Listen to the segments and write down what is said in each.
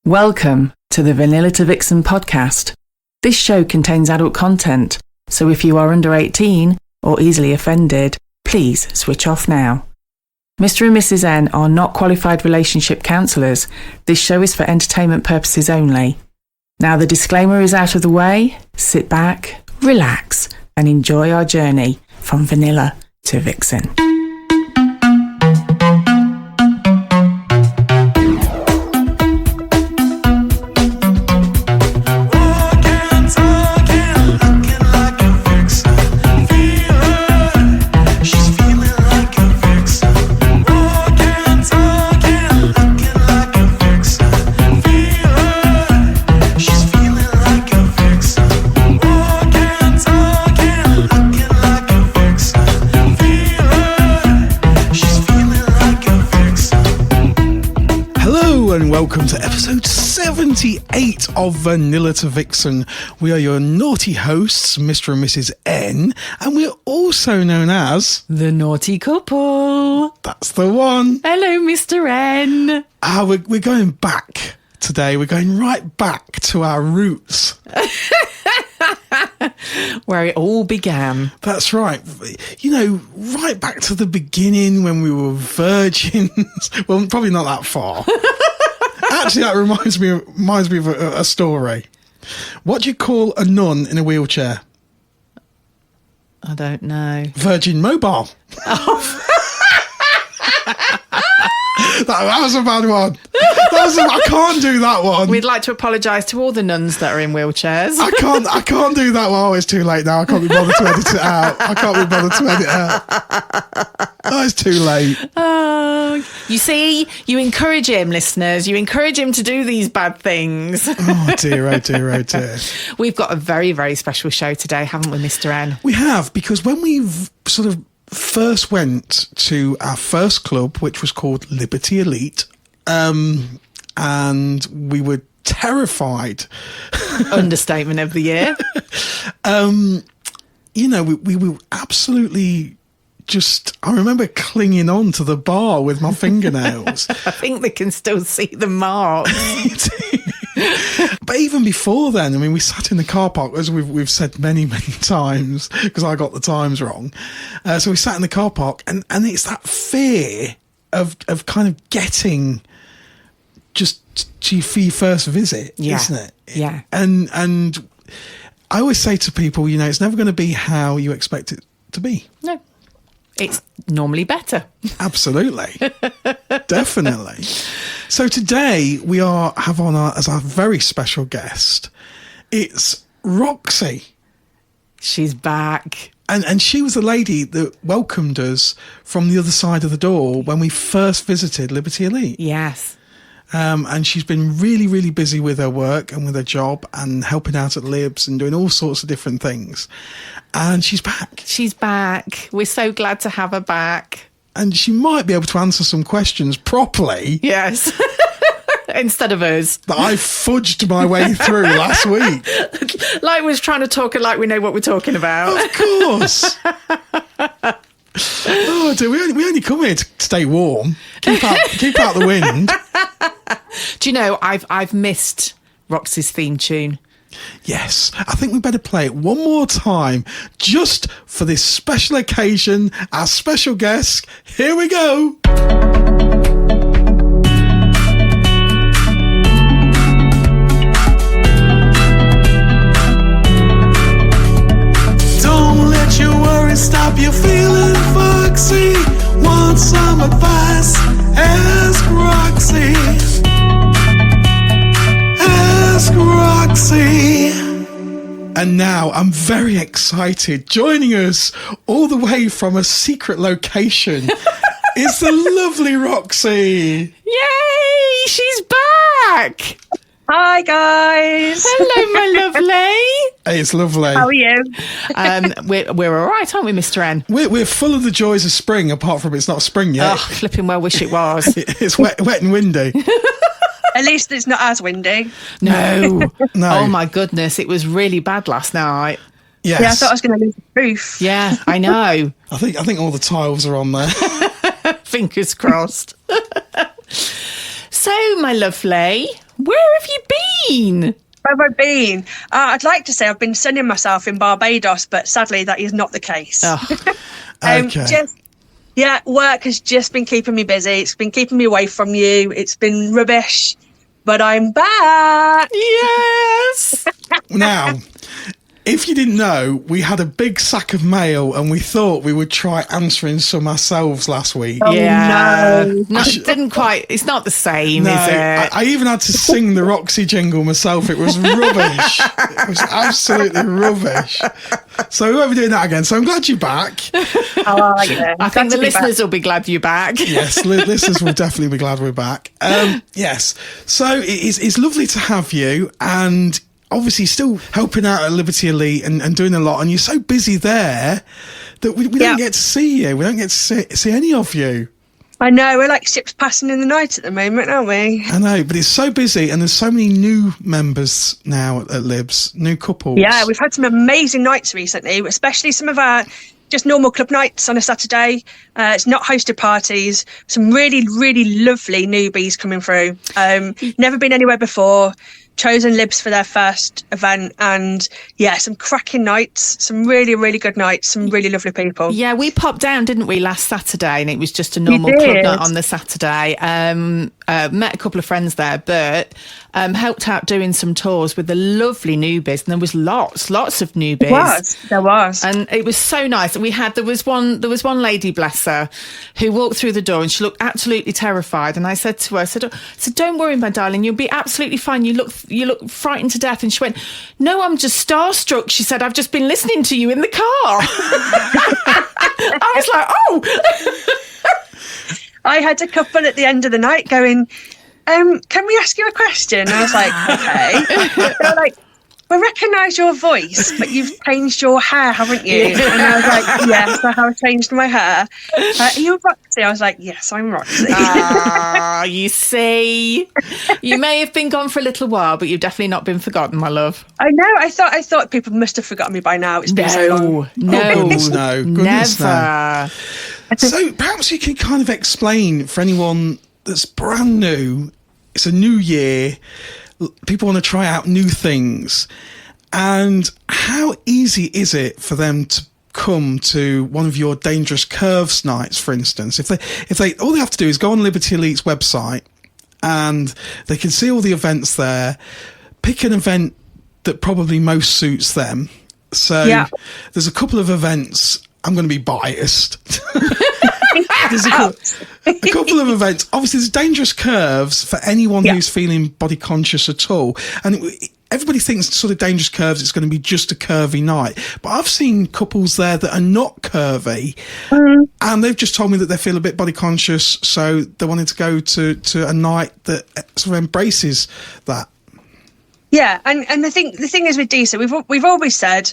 Welcome to the Vanilla to Vixen podcast. This show contains adult content, so if you are under 18 or easily offended, please switch off now. Mr. and Mrs. N are not qualified relationship counsellors. This show is for entertainment purposes only. Now the disclaimer is out of the way. Sit back, relax, and enjoy our journey from Vanilla to Vixen. Welcome to episode 78 of Vanilla to Vixen. We are your naughty hosts, Mr. and Mrs. N, and we're also known as... The Naughty Couple. That's the one. Hello, Mr. N. We're going back today. We're going right back to our roots. Where it all began. That's right. You know, right back to the beginning when we were virgins. Well, probably not that far. Actually, that reminds me of a story. What do you call a nun in a wheelchair? I don't know. Virgin Mobile. Oh. that was a bad one. I can't do that one. We'd like to apologise to all the nuns that are in wheelchairs. I can't do that one. Oh, it's too late now. I can't be bothered to edit it out. Oh, it's too late. You see, you encourage him, listeners. You encourage him to do these bad things. Oh dear, oh dear, oh dear. We've got a very, very special show today, haven't we, Mr. N? We have, because when we've sort of first went to our first club, which was called Liberty Elite, and we were terrified. Understatement of the year. You know, we were absolutely just, I remember clinging on to the bar with my fingernails. I think they can still see the marks. But even before then, I mean, we sat in the car park, as we've said many, many times, because I got the times wrong. So we sat in the car park, and it's that fear of kind of getting just for your first visit, isn't it? Yeah. And I always say to people, you know, it's never going to be how you expect it to be. No. It's normally better. Absolutely. Definitely. So today we have on as our very special guest, it's Roxy. She's back. And she was the lady that welcomed us from the other side of the door when we first visited Liberty Elite. Yes. And she's been really, really busy with her work and with her job and helping out at Libs and doing all sorts of different things. And she's back. She's back. We're so glad to have her back. And she might be able to answer some questions properly. Yes. Instead of us. That I fudged my way through last week. Like we're trying to talk it like we know what we're talking about. Of course. Oh, dear, we only come here to stay warm. Keep out the wind. Do you know, I've missed Roxy's theme tune. Yes, I think we better play it one more time, just for this special occasion. Our special guest, here we go. Don't let your worries stop you feeling foxy. Want some advice? Ask Roxy. Ask Roxy. And now I'm very excited. Joining us all the way from a secret location is the lovely Roxy. Yay! She's back! Hi guys. Hello, my lovely. Hey, it's lovely. How are you? We're all right, aren't we, Mr. N? We're full of the joys of spring, apart from it's not spring yet. Oh, flipping well wish it was. It's wet and windy. At least it's not as windy. No. No. Oh my goodness, it was really bad last night. Yes. Yeah, I thought I was going to lose the roof. Yeah, I know. I think all the tiles are on there. Fingers crossed. So, my lovely, where have you been? Where have I been? I'd like to say I've been sunning myself in Barbados, but sadly that is not the case. Oh. Okay. Work has just been keeping me busy. It's been keeping me away from you. It's been rubbish, but I'm back. Yes. Now, if you didn't know, we had a big sack of mail and we thought we would try answering some ourselves last week. Oh, Yeah. no. Didn't quite. It's not the same, No, is it? I even had to sing the Roxy jingle myself. It was rubbish. It was absolutely rubbish. So we won't be doing that again. So I'm glad you're back. Oh, yeah. I think Glad the to be back. listeners will be glad you're back. Yes, listeners will definitely be glad we're back. Yes. So it's lovely to have you, and obviously still helping out at Liberty Elite and doing a lot, and you're so busy there that we don't get to see you. We don't get to see any of you. I know, we're like ships passing in the night at the moment, aren't we? I know, but it's so busy, and there's so many new members now at Libs, new couples. Yeah, we've had some amazing nights recently, especially some of our just normal club nights on a Saturday. It's not hosted parties. Some really, really lovely newbies coming through. Never been anywhere before. Chosen Libs for their first event, and some cracking nights, some really, really good nights, some really lovely people. Yeah, we popped down, didn't we, last Saturday, and it was just a normal You club did. night on the Saturday. Met a couple of friends there, but helped out doing some tours with the lovely newbies, and there was lots of newbies. There was. And it was so nice. There was one lady, bless her, who walked through the door and she looked absolutely terrified. And I said to her, I said, don't worry, my darling, you'll be absolutely fine. You look frightened to death. And she went, no, I'm just starstruck. She said, I've just been listening to you in the car. I was like, oh. I had a couple at the end of the night going, can we ask you a question? And I was like, okay. They're like, we recognise your voice, but you've changed your hair, haven't you? And I was like, yes, I have changed my hair. Are you Roxy? I was like, yes, I'm Roxy. You see, you may have been gone for a little while, but you've definitely not been forgotten, my love. I know. I thought people must have forgotten me by now. It's been so long. Oh, goodness no. Goodness Never. no. So perhaps you can kind of explain for anyone that's brand new, it's a new year, people want to try out new things, and how easy is it for them to come to one of your dangerous curves nights, for instance? If they all they have to do is go on Liberty Elite's website and they can see all the events there, pick an event that probably most suits them. So there's a couple of events. I'm going to be biased. There's a couple of events. Obviously, there's dangerous curves for anyone who's feeling body conscious at all. And everybody thinks sort of dangerous curves, it's going to be just a curvy night. But I've seen couples there that are not curvy, and they've just told me that they feel a bit body conscious, so they wanted to go to a night that sort of embraces that. Yeah, and the thing is with DESA, we've always said,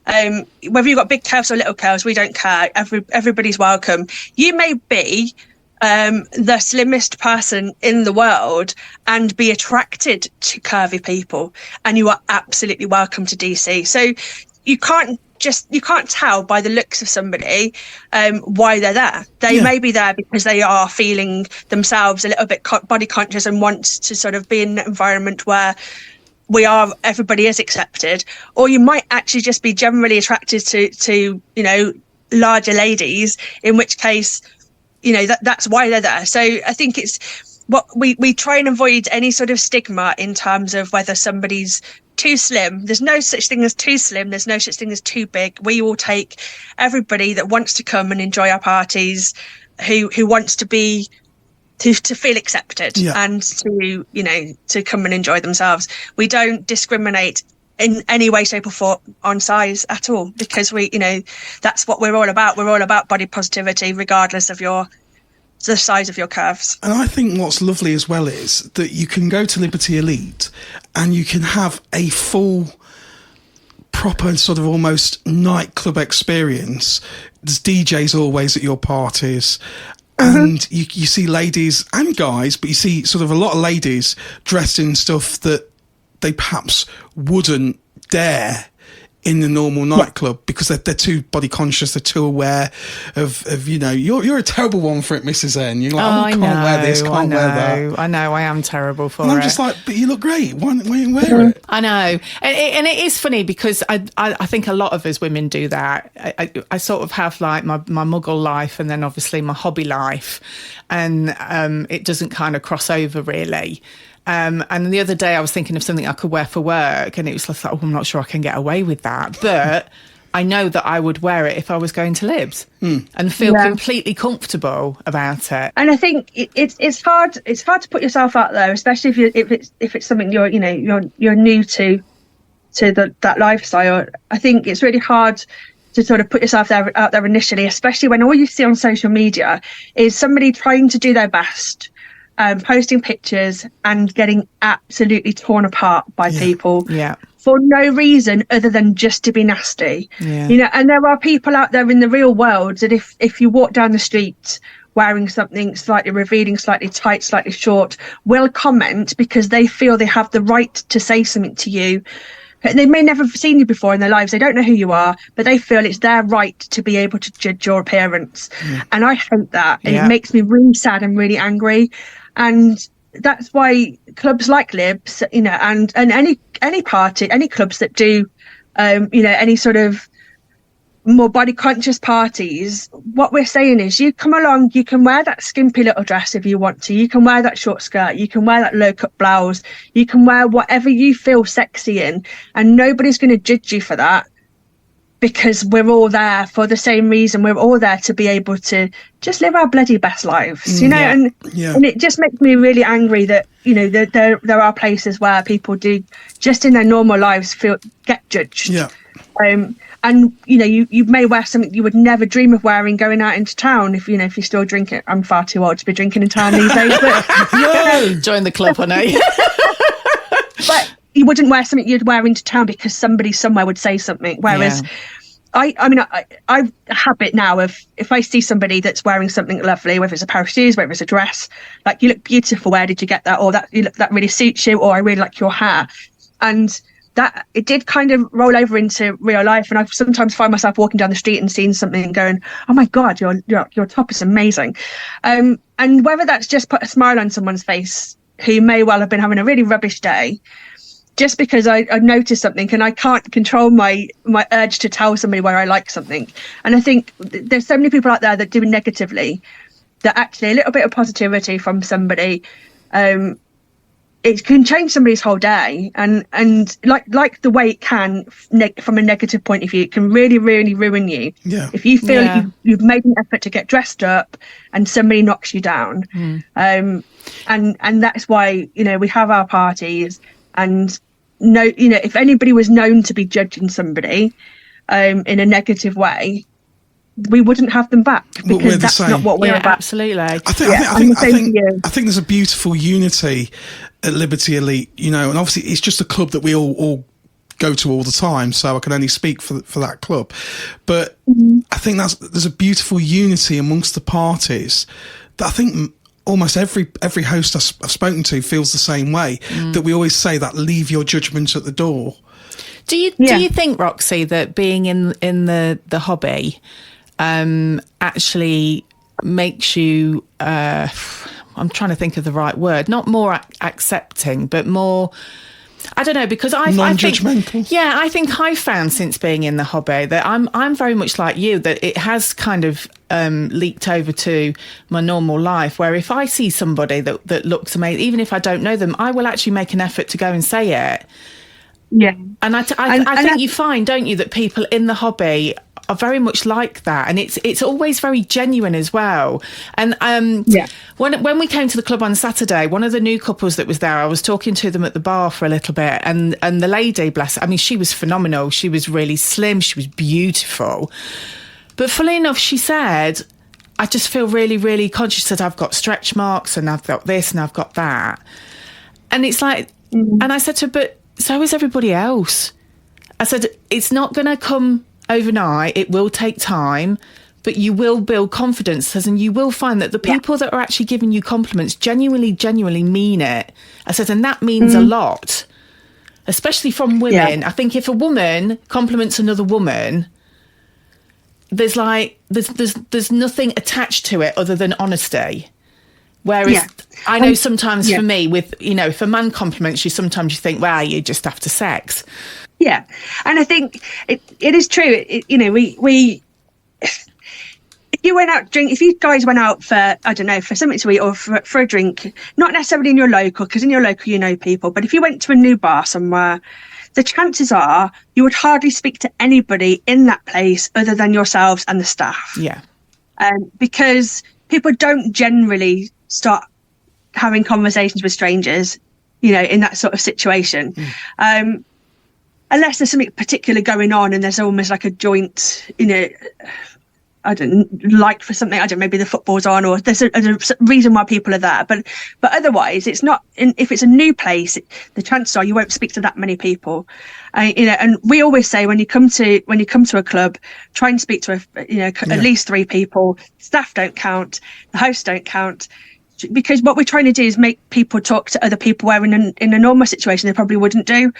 whether you've got big curves or little curves, we don't care. Everybody's welcome. You may be the slimmest person in the world and be attracted to curvy people, and you are absolutely welcome to DC. So you can't tell by the looks of somebody why they're there. They may be there because they are feeling themselves a little bit body conscious and want to sort of be in an environment where everybody is accepted, or you might actually just be generally attracted to larger ladies, in which case that's why they're there. So I think it's what we try and avoid any sort of stigma in terms of whether somebody's too slim. There's no such thing as too slim, there's no such thing as too big. We will take everybody that wants to come and enjoy our parties, who wants to be to feel accepted and to come and enjoy themselves. We don't discriminate in any way, shape or form on size at all, because that's what we're all about. We're all about body positivity, regardless of the size of your curves. And I think what's lovely as well is that you can go to Liberty Elite and you can have a full, proper sort of almost nightclub experience. There's DJs always at your parties. And you see ladies and guys, but you see sort of a lot of ladies dressed in stuff that they perhaps wouldn't dare in the normal nightclub because they're too body conscious, they're too aware of you're a terrible one for it, Mrs. N. You're like, can't wear this, can't wear that. I know, I am terrible for it. And I'm just like, but you look great. Why don't you wear it? I know. And it is funny because I think a lot of us women do that. I sort of have like my muggle life and then obviously my hobby life. And it doesn't kind of cross over really. And the other day I was thinking of something I could wear for work and it was like, I'm not sure I can get away with that. But I know that I would wear it if I was going to Libs and feel completely comfortable about it. And I think it's hard to put yourself out there, especially if it's something you're new to that lifestyle. I think it's really hard to sort of put yourself out there initially, especially when all you see on social media is somebody trying to do their best, posting pictures and getting absolutely torn apart by people for no reason other than just to be nasty. And there are people out there in the real world that if you walk down the street wearing something slightly revealing, slightly tight, slightly short, will comment because they feel they have the right to say something to you. They may never have seen you before in their lives. They don't know who you are, but they feel it's their right to be able to judge your appearance. And I hate that. And it makes me really sad and really angry. And that's why clubs like Libs, and any party, any clubs that do, any sort of more body conscious parties, what we're saying is you come along, you can wear that skimpy little dress if you want to, you can wear that short skirt, you can wear that low cut blouse, you can wear whatever you feel sexy in, and nobody's going to judge you for that because we're all there for the same reason. We're all there to be able to just live our bloody best lives, and it just makes me really angry that there are places where people do just in their normal lives get judged. And you may wear something you would never dream of wearing going out into town if you're still drinking. I'm far too old to be drinking in town these days, but join the club, honey. But you wouldn't wear something you'd wear into town because somebody somewhere would say something. Whereas I have a habit now of if I see somebody that's wearing something lovely, whether it's a pair of shoes, whether it's a dress, like you look beautiful, where did you get that? Or that really suits you, or I really like your hair. And that it did kind of roll over into real life, and I sometimes find myself walking down the street and seeing something and going, "Oh my God, your top is amazing," and whether that's just put a smile on someone's face who may well have been having a really rubbish day, just because I noticed something and I can't control my urge to tell somebody where I like something. And I think there's so many people out there that do it negatively, that actually a little bit of positivity from somebody, it can change somebody's whole day, and like the way it can from a negative point of view, it can really, really ruin you. If you feel you've made an effort to get dressed up and somebody knocks you down, and that's why we have our parties. And if anybody was known to be judging somebody in a negative way, we wouldn't have them back, because that's not what we're about. Absolutely. I think there's a beautiful unity at Liberty Elite, and obviously it's just a club that we all go to all the time, so I can only speak for that club. But I think there's a beautiful unity amongst the parties that I think almost every host I've spoken to feels the same way, that we always say that leave your judgment at the door. Do you think, Roxy, that being in the hobby actually makes you I'm trying to think of the right word, not more accepting, but more, I don't know, because non-judgmental. I think I've found since being in the hobby that I'm very much like you, that it has kind of leaked over to my normal life, where if I see somebody that looks amazing, even if I don't know them, I will actually make an effort to go and say it. And I think you find, don't you, that people in the hobby are very much like that, and it's always very genuine as well. And when we came to the club on Saturday, one of the new couples that was there, I was talking to them at the bar for a little bit, and the lady, bless her, I mean, she was phenomenal. She was really slim, she was beautiful, but funnily enough, she said, I just feel really, really conscious that I've got stretch marks and I've got this and I've got that. And it's like, and I said to her, but so is everybody else. I said, it's not going to come overnight, it will take time, but you will build confidence, and you will find that the people that are actually giving you compliments genuinely mean it. I said, and that means a lot. especially from women. I think if a woman compliments another woman, there's nothing attached to it other than honesty. Whereas I know sometimes for me, with, you know, if a man compliments you, sometimes you think, well, you're just after sex. Yeah. And I think it is true. You know, we if you went out if you guys went out for, I don't know, for something to eat or for a drink, not necessarily in your local, because in your local you know people, but if you went to a new bar somewhere, the chances are you would hardly speak to anybody in that place other than yourselves and the staff. Yeah. Because people don't generally start having conversations with strangers, you know, in that sort of situation. Unless there's something particular going on and there's almost like a joint, you know, I don't like for something, I don't know, maybe the football's on or there's a reason why people are there. But otherwise, it's not, if it's a new place, the chances are you won't speak to that many people. You know, and we always say when you come to a club, try and speak to at least 3 people. Staff don't count, the hosts don't count, because what we're trying to do is make people talk to other people where in a normal situation they probably wouldn't do.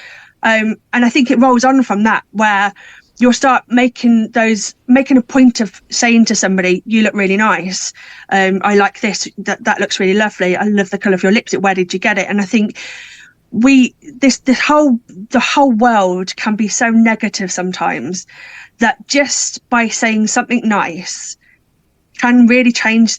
And I think it rolls on from that, where you'll start making a point of saying to somebody, you look really nice. I like this, that looks really lovely. I love the colour of your lipstick. Where did you get it? And I think the whole world can be so negative sometimes that just by saying something nice can really change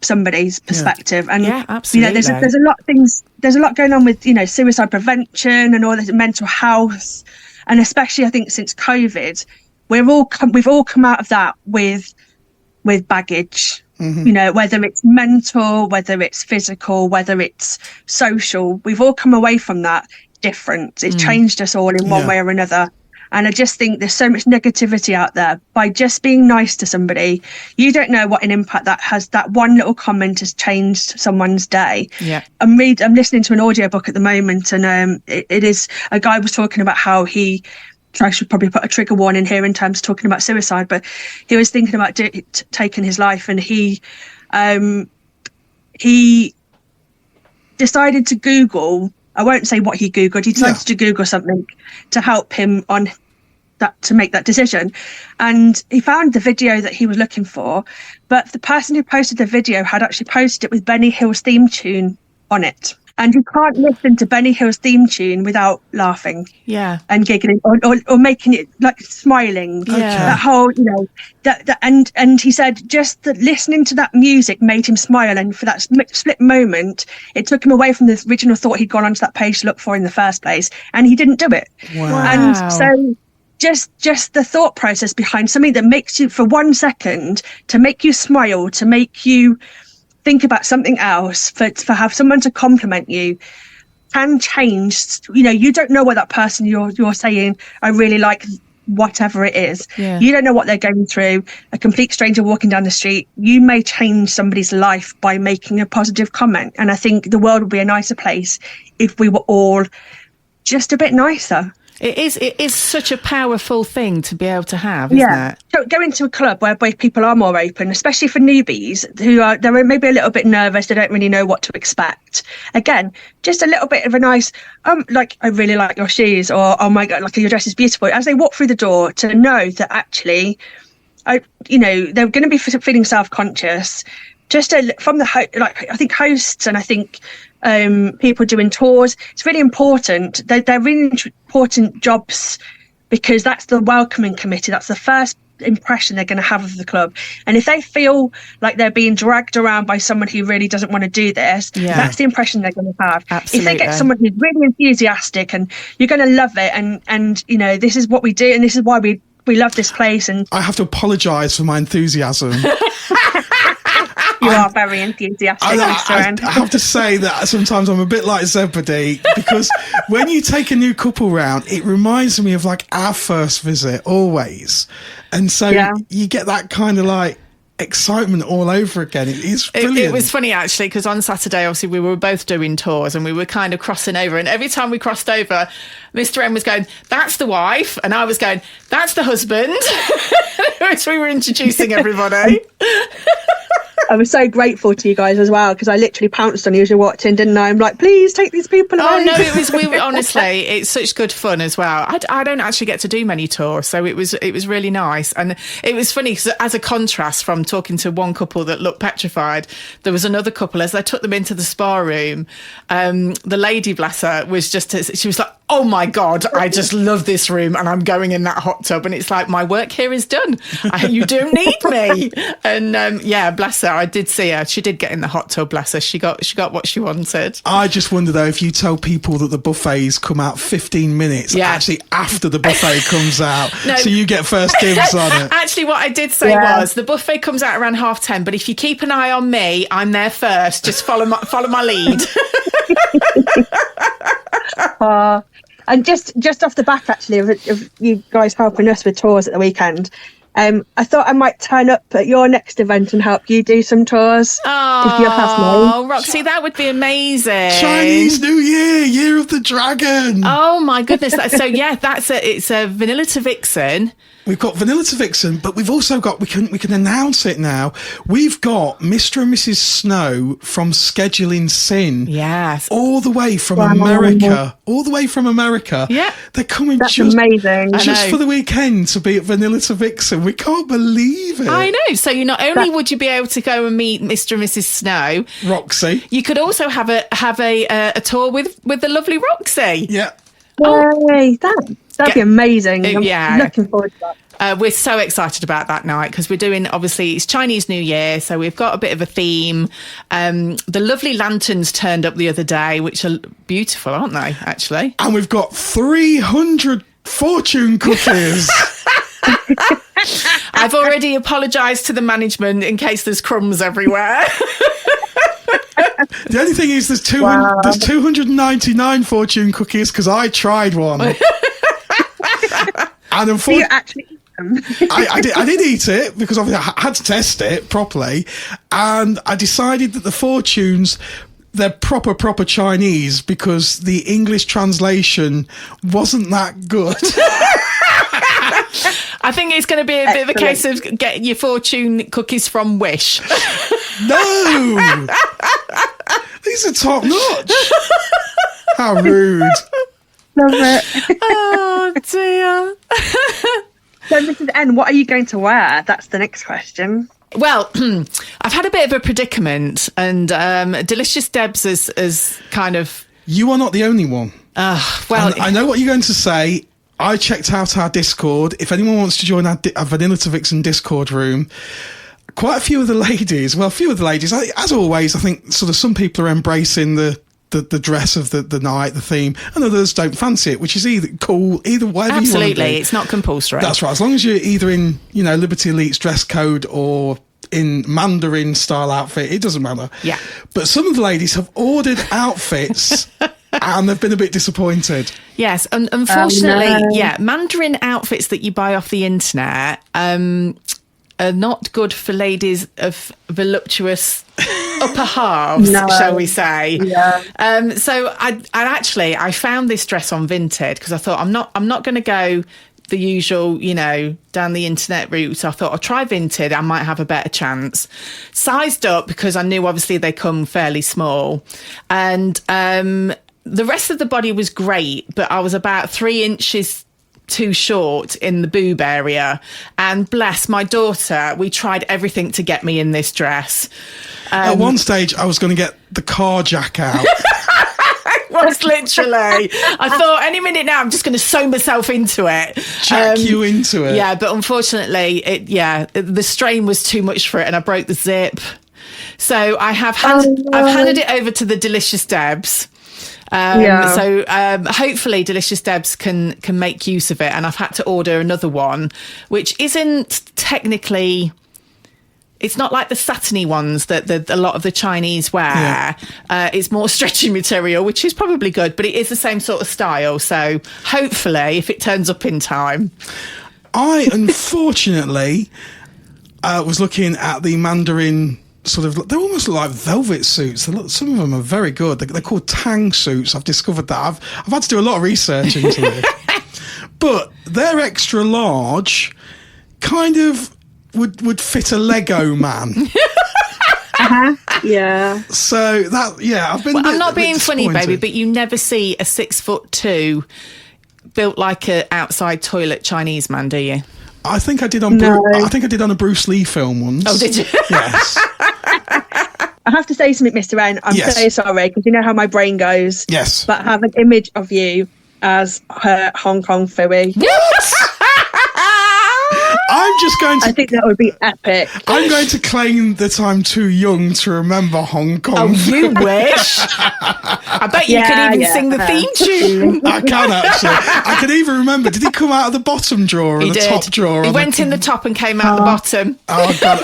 somebody's perspective. And absolutely. You know, there's a lot going on with, you know, suicide prevention and all this, mental health, and especially I think since COVID, we've all come out of that with baggage. You know, whether it's mental, whether it's physical, whether it's social, we've all come away from that different. It's changed us all in one way or another. And I just think there's so much negativity out there. By just being nice to somebody, you don't know what an impact that has. That one little comment has changed someone's day. Yeah. I'm listening to an audiobook at the moment, and it is a guy was talking about how I should probably put a trigger warning here in terms of talking about suicide, but he was thinking about taking his life, and he decided to Google. I won't say what he Googled. He decided to Google something to help him on that, to make that decision. And he found the video that he was looking for, but the person who posted the video had actually posted it with Benny Hill's theme tune on it. And you can't listen to Benny Hill's theme tune without laughing, and giggling, or making it like smiling. That whole, you know, and he said just that listening to that music made him smile, and for that split moment, it took him away from the original thought he'd gone onto that page to look for in the first place, and he didn't do it. Wow. And so just the thought process behind something that makes you, for 1 second, to make you smile, to make you think about something else, for have someone to compliment you, can change. You know, you don't know what that person you're saying, I really like whatever it is. You don't know what they're going through. A complete stranger walking down the street, you may change somebody's life by making a positive comment. And I think the world would be a nicer place if we were all just a bit nicer. It is such a powerful thing to be able to have, isn't it? So going to a club where people are more open, especially for newbies they're maybe a little bit nervous, they don't really know what to expect. Again, just a little bit of a nice, like, I really like your shoes, or oh my God, like, your dress is beautiful. As they walk through the door, to know that actually, you know, they're going to be feeling self-conscious. Just from I think hosts, and I think people doing tours, it's really important. They're really important jobs, because that's the welcoming committee. That's the first impression they're going to have of the club. And if they feel like they're being dragged around by someone who really doesn't want to do this, that's the impression they're going to have. Absolutely. If they get someone who's really enthusiastic, and you're going to love it, and you know, this is what we do, and this is why we love this place. And I have to apologise for my enthusiasm. You are very enthusiastic, Mr. I have to say that sometimes I'm a bit like Zebedee, because when you take a new couple round, it reminds me of like our first visit always. And so you get that kind of like excitement all over again. It's brilliant. It was funny actually, because on Saturday, obviously, we were both doing tours and we were kind of crossing over. And every time we crossed over, Mr. M was going, "That's the wife," and I was going, "That's the husband." As we were introducing everybody. I was so grateful to you guys as well, because I literally pounced on you as you walked in, didn't I? I'm like, please take these people away. Oh no, it was. Honestly, it's such good fun as well. I don't actually get to do many tours, so it was really nice, and it was funny because as a contrast from talking to one couple that looked petrified, there was another couple as I took them into the spa room. The lady, bless her, was she was like, "Oh my God, I just love this room, and I'm going in that hot tub." And it's like, my work here is done. You don't need me. And yeah, bless her. I did see her. She did get in the hot tub. Bless her. She got what she wanted. I just wonder though, if you tell people that the buffets come out 15 minutes actually after the buffet comes out, so you get first dibs on it. Actually, what I did say was the buffet comes out around 10:30, but if you keep an eye on me, I'm there first. Just follow my lead. And just off the back, actually, of you guys helping us with tours at the weekend, I thought I might turn up at your next event and help you do some tours. If you have me. Oh, Roxy, that would be amazing. Chinese New Year, Year of the Dragon. Oh my goodness! So yeah, it's a vanilla to Vixen. We've got Vanilla to Vixen, but we've also got, we can announce it now. We've got Mr. and Mrs. Snow from Scheduling Sin. Yes. All the way from America. All the way from America. Yeah. They're coming That's amazing. Just for the weekend to be at Vanilla to Vixen. We can't believe it. I know. So not only would you be able to go and meet Mr. and Mrs. Snow, Roxy, you could also have a tour with the lovely Roxy. Yeah. Yay, that'd be amazing. I'm looking forward to that. We're so excited about that night because we're doing, obviously, it's Chinese New Year, so we've got a bit of a theme. The lovely lanterns turned up the other day, which are beautiful, aren't they, actually? And we've got 300 fortune cookies. I've already apologised to the management in case there's crumbs everywhere. The only thing is there's 299 fortune cookies because I tried one. And unfortunately, you actually eat them? I did eat it because obviously I had to test it properly, and I decided that the fortunes, they're proper Chinese because the English translation wasn't that good. I think it's going to be a bit of a case of getting your fortune cookies from Wish. No! These are top notch. How rude. Love it. Oh, dear. So, Mrs. N, what are you going to wear? That's the next question. Well, I've had a bit of a predicament, and Delicious Debs is kind of... You are not the only one. Well, I know what you're going to say. I checked out our Discord. If anyone wants to join our Vanilla to Vixen Discord room, quite a few of the ladies, as always, I think sort of some people are embracing the dress of the night, the theme, and others don't fancy it, which is either cool, whatever you want to do. Absolutely, it's not compulsory. That's right. As long as you're either in, Liberty Elite's dress code or in Mandarin style outfit, it doesn't matter. Yeah. But some of the ladies have ordered outfits and they've been a bit disappointed. Yes, and unfortunately, Mandarin outfits that you buy off the internet are not good for ladies of voluptuous upper halves, shall we say. Yeah. So I found this dress on Vinted because I thought I'm not going to go the usual, down the internet route. So I thought I'll try Vinted. I might have a better chance. Sized up because I knew obviously they come fairly small. And the rest of the body was great, but I was about 3 inches too short in the boob area. And bless my daughter, we tried everything to get me in this dress. At one stage, I was going to get the car jack out. Was literally. I thought any minute now I'm just going to sew myself into it. Jack you into it. Yeah, but unfortunately, the strain was too much for it and I broke the zip. So I've handed it over to the Delicious Debs. So hopefully Delicious Debs can make use of it, and I've had to order another one, which isn't technically... It's not like the satiny ones that a lot of the Chinese wear. Yeah. It's more stretchy material, which is probably good, but it is the same sort of style. So hopefully, if it turns up in time. I, unfortunately, was looking at the Mandarin sort of... They almost look like velvet suits. Some of them are very good. They're called Tang suits. I've discovered that. I've had to do a lot of research into it. But they're extra large, kind of... would fit a Lego man. Yeah. So that, I've been. I'm not being funny, baby, but you never see a 6'2" built like a outside toilet Chinese man, do you? I think I did on. I think I did on a Bruce Lee film once. Oh, did you? Yes. I have to say something, Mr. N. I'm so sorry, because you know how my brain goes. Yes. But I have an image of you as her Hong Kong Phooey. What? I'm just going to. I think that would be epic. I'm going to claim that I'm too young to remember Hong Kong. Oh, you wish. I bet you could even sing the theme tune. I can actually. I can even remember. Did he come out of the bottom drawer or the top drawer? He went in the top and came out the bottom. Oh, God.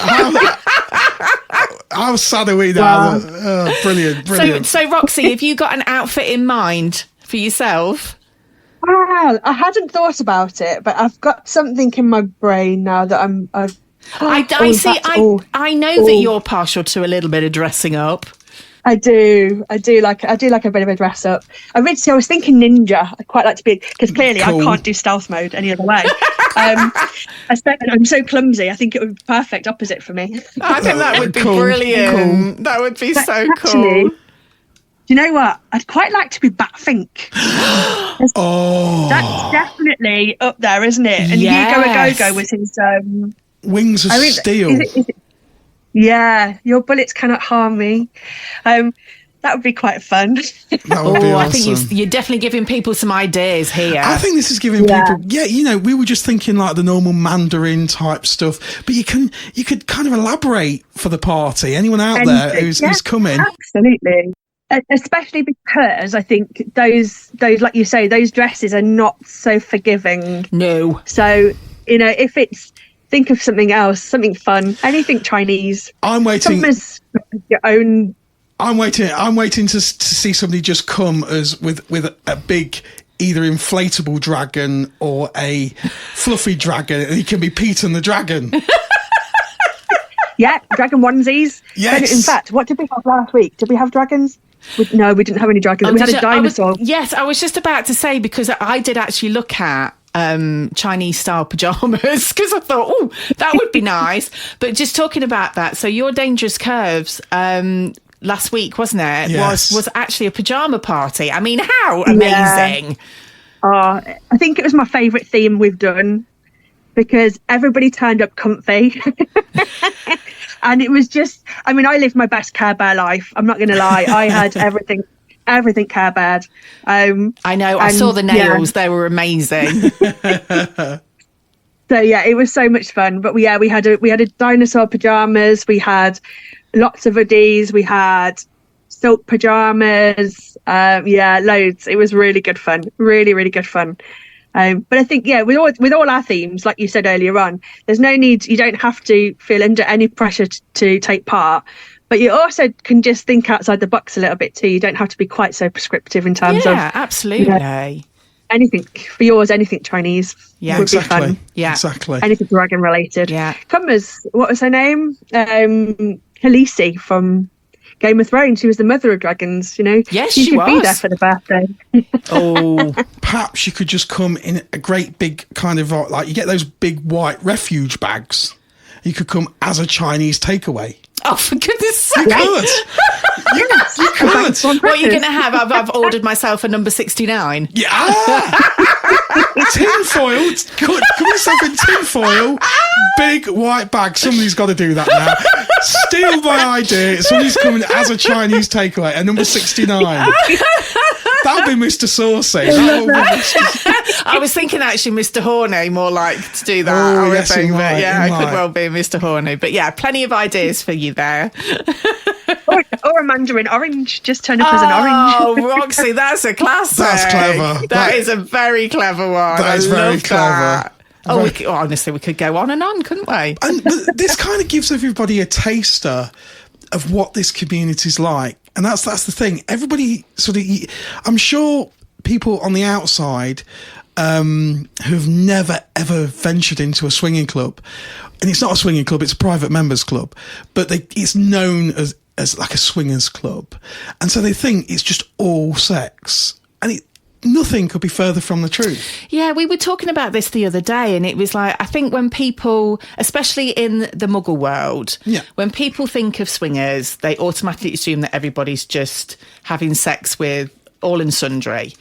How sad are we now? Oh, brilliant. So, Roxy, have you got an outfit in mind for yourself? Well, I hadn't thought about it, but I've got something in my brain now that I know that you're partial to a little bit of dressing up. I do like a bit of a dress up. Originally, I was thinking ninja. I'd quite like to be, because clearly I can't do stealth mode any other way. I'm so clumsy. I think it would be perfect opposite for me. I think that would be brilliant. Cool. That would be so cool. Do you know what? I'd quite like to be Batfink. That's definitely up there, isn't it? And Hugo Go with his wings of steel. Is it, yeah, your bullets cannot harm me. That would be quite fun. That would be awesome. I think you're definitely giving people some ideas here. I think this is giving people, we were just thinking like the normal Mandarin type stuff, but you could kind of elaborate for the party. Anyone out there who's coming? Absolutely. Especially because I think those, like you say, those dresses are not so forgiving. No. So, if it's, think of something else, something fun, anything Chinese. I'm waiting. Your own. I'm waiting to see somebody just come as with a big, either inflatable dragon or a fluffy dragon, and he can be Pete and the Dragon. Yeah, dragon onesies. Yes. In fact, what did we have last week? Did we have dragons? No, we didn't have any dragons. We had a dinosaur. I was just about to say, because I did actually look at Chinese style pajamas, because I thought, that would be nice. But just talking about that, so your Dangerous Curves last week, wasn't it? Yes. Was actually a pajama party. I mean, how amazing. I think it was my favourite theme we've done, because everybody turned up comfy. And it was just, I mean, I lived my best Care Bear life. I'm not going to lie. I had everything Care Bear. I know. I saw the nails. They were amazing. So it was so much fun. But we had a dinosaur pajamas. We had lots of hoodies. We had silk pajamas. Loads. It was really good fun. Really, really good fun. But I think, with all our themes, like you said earlier on, there's no need, you don't have to feel under any pressure to take part, but you also can just think outside the box a little bit too. You don't have to be quite so prescriptive in terms of... Yeah, absolutely. Anything, for yours, anything Chinese would be fun. Yeah, exactly. Anything dragon related. Yeah. Cumbers, what was her name? Khaleesi from Game of Thrones. She was the mother of dragons, Yes, she she could be was. there for the birthday. Perhaps you could just come in a great big kind of, like, you get those big white refuge bags. You could come as a Chinese takeaway. Oh, for goodness sake. You could. You could. What are you going to have? I've ordered myself a number 69. Yeah. Tinfoil. Come yourself in tinfoil. Big white bag. Somebody's got to do that now. Steal my idea. Somebody's coming as a Chinese takeaway. A number 69. That would be Mr. Saucy. I was thinking actually Mr. Horny, more like to do that. Oh, I would yes, think, it but might. it could well be Mr. Horny. But plenty of ideas for you there. or a mandarin orange. Just turn up as an orange. Oh, Roxy, that's a classic. That's clever. That is a very clever one. That is very clever. That. Honestly, we could go on, couldn't we? And this kind of gives everybody a taster of what this community's like. And that's the thing. Everybody I'm sure people on the outside who've never, ever ventured into a swinging club. And it's not a swinging club, it's a private members club. But it's known as like a swingers club. And so they think it's just all sex. And nothing could be further from the truth. Yeah, we were talking about this the other day, and it was like, I think when people, especially in the Muggle world, when people think of swingers, they automatically assume that everybody's just having sex with all and sundry.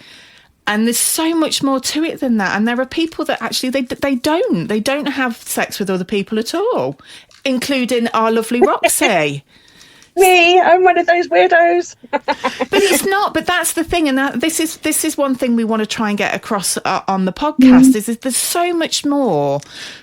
And there's so much more to it than that. And there are people that actually, they don't have sex with other people at all, including our lovely Roxy. Me, I'm one of those weirdos. But it's not. But that's the thing, and this is one thing we want to try and get across on the podcast. Is there's so much more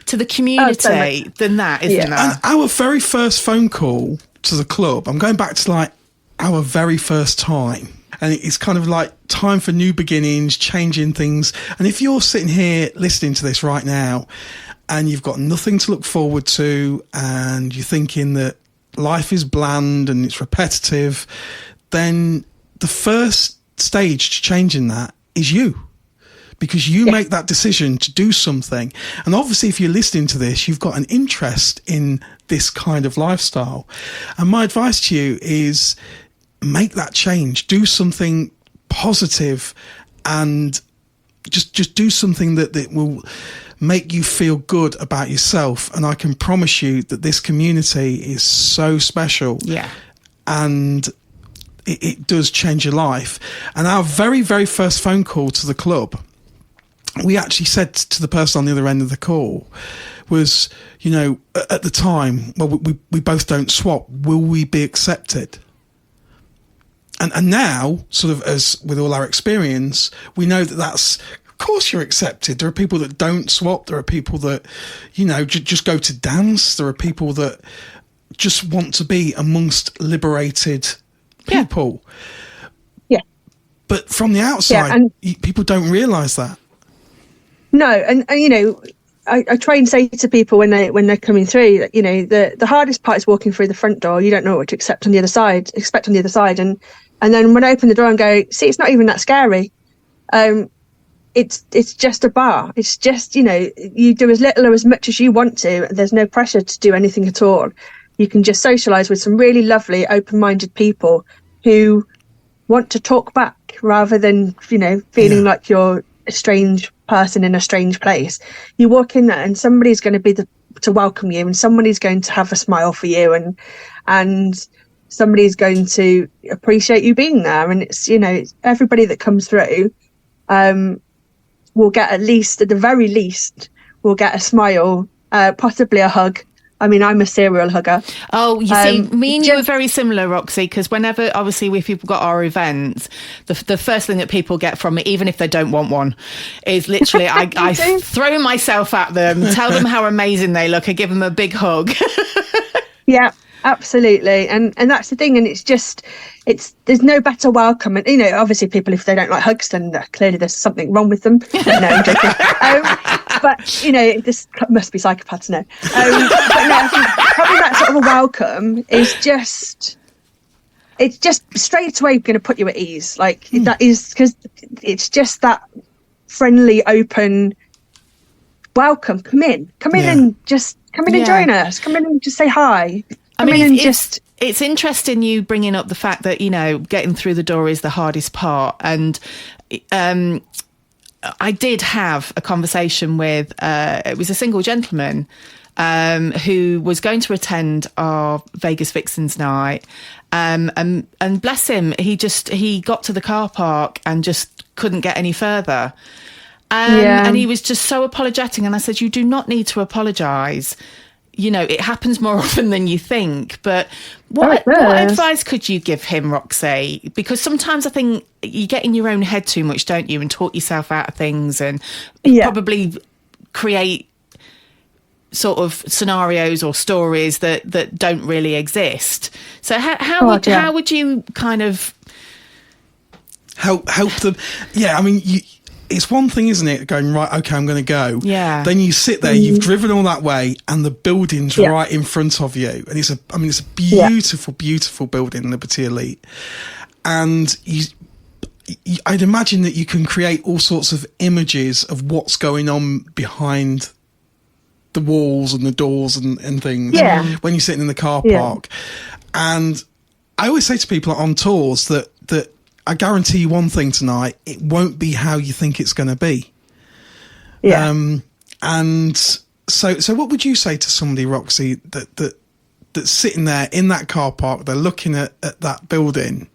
to the community than that, isn't there? And our very first phone call to the club, I'm going back to like our very first time, and it's kind of like time for new beginnings, changing things. And if you're sitting here listening to this right now, and you've got nothing to look forward to, and you're thinking that life is bland and it's repetitive, then the first stage to changing that is you, because you make that decision to do something. And obviously, if you're listening to this, you've got an interest in this kind of lifestyle. And my advice to you is make that change, do something positive, and just do something that will make you feel good about yourself. And I can promise you that this community is so special. Yeah. And it does change your life. And our very, very first phone call to the club, we actually said to the person on the other end of the call was, you know, at the time, well, we both don't swap. Will we be accepted? And now, sort of as with all our experience, we know that that's, of course you're accepted. There are people that don't swap. There are people that, you know, just go to dance. There are people that just want to be amongst liberated people. Yeah. But from the outside, people don't realise that. No, and you know, I try and say to people when they're coming through that, you know, the hardest part is walking through the front door. You don't know what to expect on the other side, and then when I open the door and go, see, it's not even that scary. It's just a bar. It's just, you know, you do as little or as much as you want to. There's no pressure to do anything at all. You can just socialise with some really lovely, open-minded people who want to talk back rather than, you know, feeling like you're a strange person in a strange place. You walk in there and somebody's going to be to welcome you, and somebody's going to have a smile for you, and somebody's going to appreciate you being there. And it's, you know, everybody that comes through will get, at the very least, will get a smile, possibly a hug. I mean, I'm a serial hugger. Oh, you see, me and you are very similar, Roxy, because whenever, obviously, if we've got our events, the first thing that people get from me, even if they don't want one, is literally I throw myself at them, tell them how amazing they look, and give them a big hug. Yeah, absolutely. And that's the thing. And it's just, there's no better welcome. And, you know, obviously people, if they don't like hugs, then clearly there's something wrong with them. No, I'm joking. But, you know, this must be psychopaths now. But no, I think probably that sort of a welcome is just, it's just straight away going to put you at ease. Like that is, because it's just that friendly, open welcome. Come in and just come in and join us. Come in and just say hi. It's interesting you bringing up the fact that, you know, getting through the door is the hardest part. And I did have a conversation with, it was a single gentleman who was going to attend our Vegas Vixens night. And bless him, he got to the car park and just couldn't get any further. And he was just so apologetic. And I said, you do not need to apologise. You know, it happens more often than you think. But what advice could you give him, Roxy? Because sometimes I think you get in your own head too much, don't you? And talk yourself out of things and probably create sort of scenarios or stories that don't really exist. So how would you kind of help them? Yeah, I mean, it's one thing, isn't it, going, right, okay, I'm going to go. Yeah. Then you sit there, you've driven all that way, and the building's right in front of you. And it's a beautiful, beautiful building, Liberty Elite. And I'd imagine that you can create all sorts of images of what's going on behind the walls and the doors and things when you're sitting in the car park. And I always say to people on tours that I guarantee you one thing tonight: it won't be how you think it's going to be. Yeah. And so what would you say to somebody, Roxy, that's sitting there in that car park, they're looking at that building,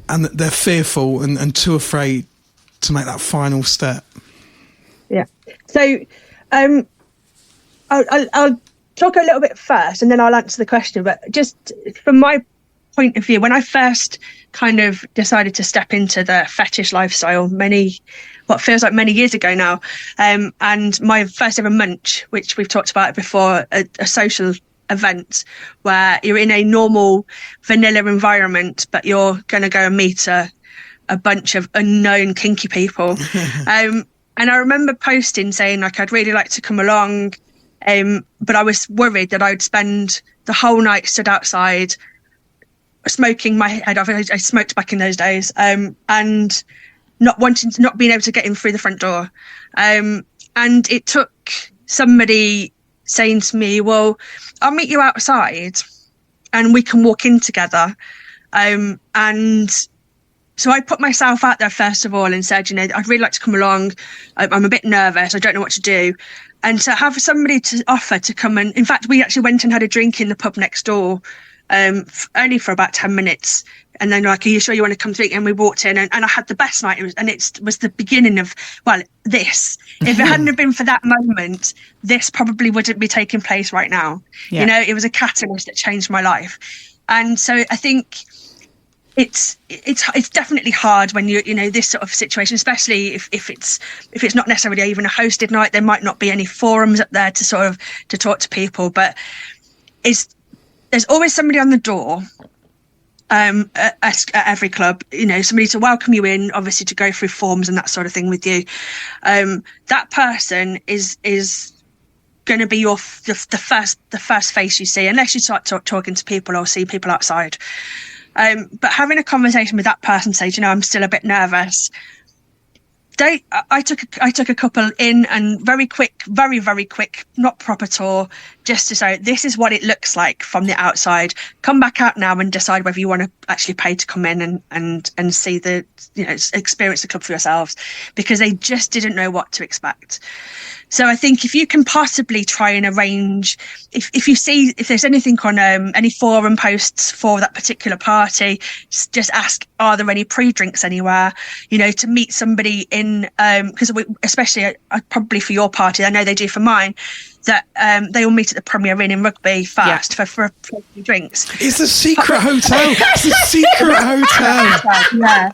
and they're fearful and too afraid to make that final step? Yeah. So I'll talk a little bit first, and then I'll answer the question. But just from my point of view, when I first kind of decided to step into the fetish lifestyle what feels like many years ago now, and my first ever munch, which we've talked about before, a social event where you're in a normal vanilla environment, but you're going to go and meet a bunch of unknown kinky people. And I remember posting saying, like, I'd really like to come along, but I was worried that I'd spend the whole night stood outside smoking my head off. I smoked back in those days, and not being able to get in through the front door. And it took somebody saying to me, well, I'll meet you outside and we can walk in together. And so I put myself out there first of all and said, I'd really like to come along. I'm a bit nervous. I don't know what to do. And to have somebody to offer to come in fact, we actually went and had a drink in the pub next door, only for about 10 minutes. And then like, are you sure you want to come drink? And we walked in and I had the best night. It was the beginning of, this. If it hadn't have been for that moment, this probably wouldn't be taking place right now. Yeah. It was a catalyst that changed my life. And so I think it's definitely hard when you're, this sort of situation, especially if it's not necessarily even a hosted night. There might not be any forums up there to talk to people, but there's always somebody on the door at every club, somebody to welcome you in, obviously to go through forms and that sort of thing with you. That person is going to be the first face you see, unless you start talking to people or see people outside. But having a conversation with that person, say, I'm still a bit nervous. I took a couple in and very quick, not proper tour, just to say, this is what it looks like from the outside. Come back out now and decide whether you want to actually pay to come in and see experience the club for yourselves, because they just didn't know what to expect. So I think if you can possibly try and arrange, if there's anything on any forum posts for that particular party, just ask, are there any pre-drinks anywhere, to meet somebody in, because especially probably for your party, I know they do for mine, that they all meet at the Premier Inn in Rugby first for a few drinks. It's a secret hotel. It's a secret hotel. Yeah.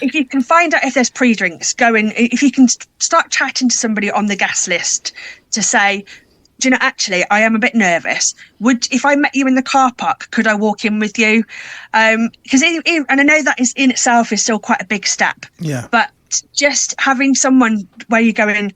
If you can find out if there's pre-drinks, if you can start chatting to somebody on the guest list to say, actually, I am a bit nervous. If I met you in the car park, could I walk in with you? Because and I know that is in itself is still quite a big step. Yeah. But just having someone where you're going,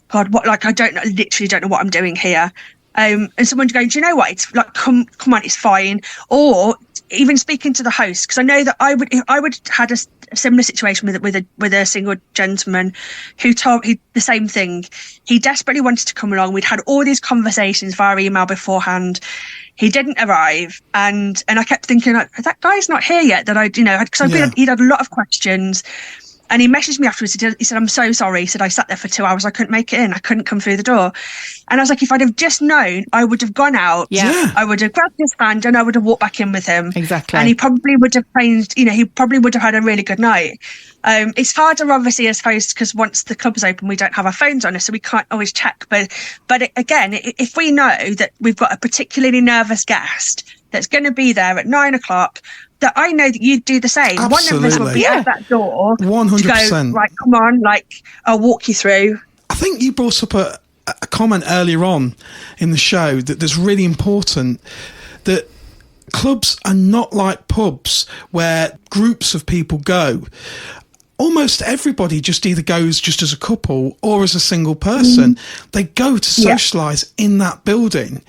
God, what? Like, I literally don't know what I'm doing here. And someone going, do you know what? It's like, come on, it's fine. Or even speaking to the host, because I know that I would had a similar situation with a single gentleman who told me the same thing. He desperately wanted to come along. We'd had all these conversations via email beforehand. He didn't arrive, and I kept thinking, that guy's not here yet. That because he'd had a lot of questions. And he messaged me afterwards. He said, I'm so sorry. He said, I sat there for 2 hours. I couldn't make it in. I couldn't come through the door. And I was like, if I'd have just known, I would have gone out. Yeah. I would have grabbed his hand and I would have walked back in with him. Exactly. And he probably would have changed, he probably would have had a really good night. It's harder, obviously, as hosts, because once the club's open, we don't have our phones on us, so we can't always check. But again, if we know that we've got a particularly nervous guest that's going to be there at 9:00, that I know that you'd do the same. Absolutely. One of us would be at that door 100%. to go, right, come on, I'll walk you through. I think you brought up a comment earlier on in the show that's really important, that clubs are not like pubs where groups of people go. Almost everybody just either goes just as a couple or as a single person. They go to socialise in that building.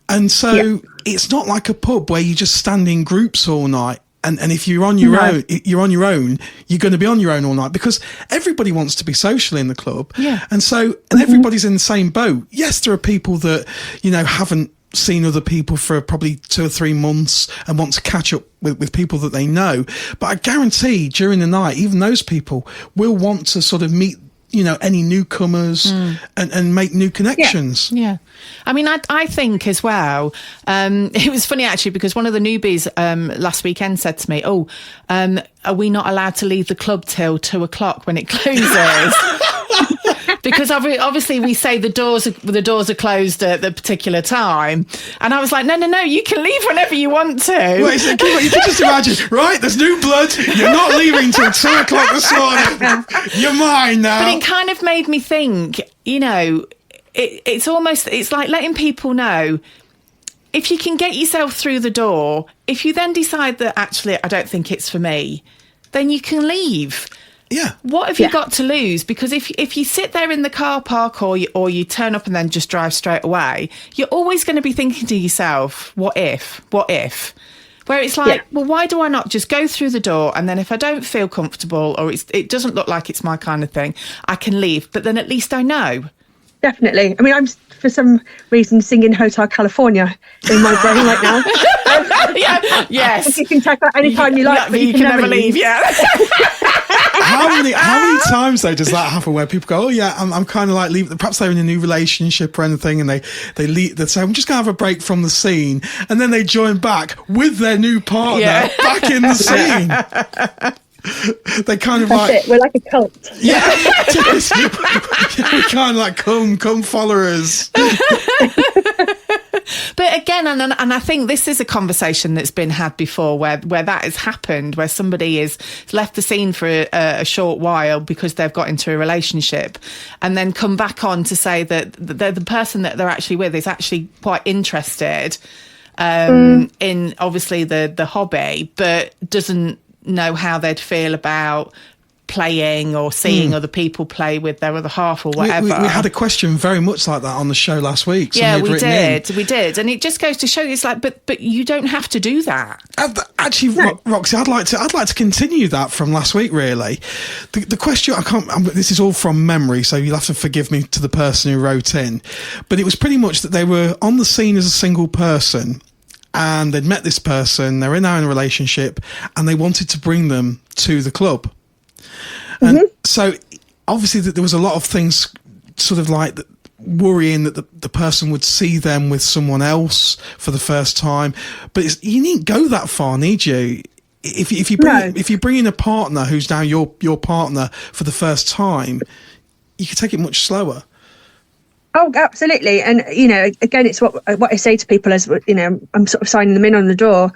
And so it's not like a pub where you just stand in groups all night. And if you're on your own, you're going to be on your own all night, because everybody wants to be social in the club. Yeah. And so, everybody's in the same boat. Yes, there are people that, haven't seen other people for probably 2 or 3 months and want to catch up with people that they know. But I guarantee during the night, even those people will want to sort of meet, any newcomers and make new connections. Yeah. I mean, I think as well, it was funny actually, because one of the newbies last weekend said to me, are we not allowed to leave the club till 2:00 when it closes? Because obviously we say the doors are closed at the particular time, and I was like, no, you can leave whenever you want to. Wait, so you can just imagine, right? There's new blood. You're not leaving till 2:00 this morning. You're mine now. But it kind of made me think, it's like letting people know, if you can get yourself through the door, if you then decide that actually I don't think it's for me, then you can leave. Yeah. What have you got to lose? Because if you sit there in the car park or you turn up and then just drive straight away, you're always going to be thinking to yourself, what if? Where it's like, well, why do I not just go through the door, and then if I don't feel comfortable or it doesn't look like it's my kind of thing, I can leave. But then at least I know. Definitely. I mean, I'm for some reason singing Hotel California in my brain right now. Yes. You can check that anytime you like, but you can never leave. Yeah. How many times though does that happen where people go, I'm kind of like leave, perhaps they're in a new relationship or anything, and they leave, they say, I'm just gonna have a break from the scene, and then they join back with their new partner back in the scene. They kind of That's it. We're like a cult. Yeah, we kind of like come followers. But again, and I think this is a conversation that's been had before, where that has happened, where somebody is left the scene for a short while because they've got into a relationship, and then come back on to say that the person that they're actually with is actually quite interested in obviously the hobby, but doesn't know how they'd feel about playing or seeing other people play with their other half or whatever. We had a question very much like that on the show last week. Yeah, we did. And it just goes to show you, it's like, but you don't have to do that. Actually, no. Roxy, I'd like to continue that from last week, really. The question, this is all from memory, so you'll have to forgive me to the person who wrote in, but it was pretty much that they were on the scene as a single person, and they'd met this person, they're now in a relationship, and they wanted to bring them to the club. And so obviously there was a lot of things sort of like worrying that the person would see them with someone else for the first time. But you needn't go that far, need you? If you bring in a partner who's now your partner for the first time, you can take it much slower. Oh, absolutely. And, again, it's what I say to people as, I'm sort of signing them in on the door.